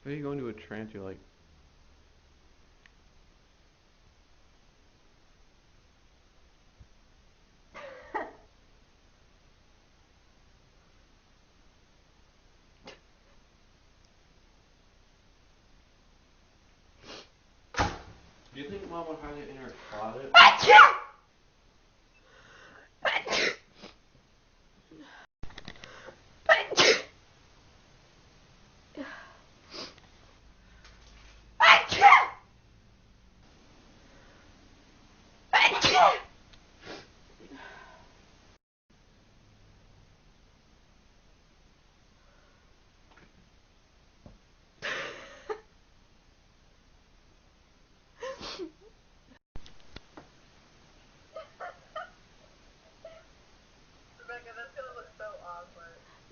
How do you go into a trance? You're like, do you think Mom would hide it in her closet?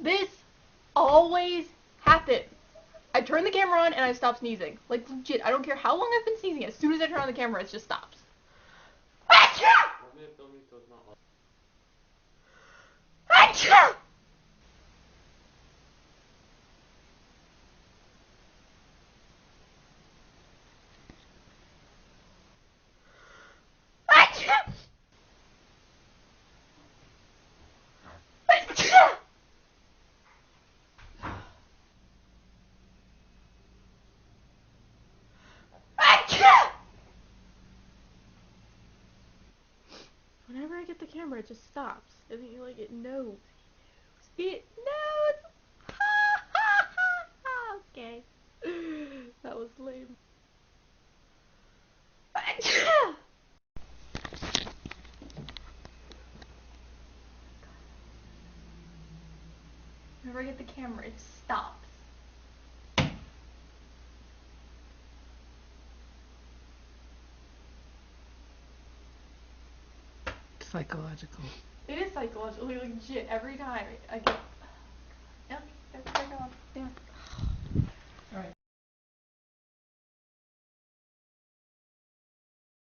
This always happens. I turn the camera on and I stop sneezing. Like, legit, I don't care how long I've been sneezing. As soon as I turn on the camera, it just stops. Want me to film you so it's not like. Whenever I get the camera, it just stops. I think, like, it knows. It knows! Okay. That was lame. Whenever I get the camera, it stops. Psychological. It is psychological. Legit, every time I get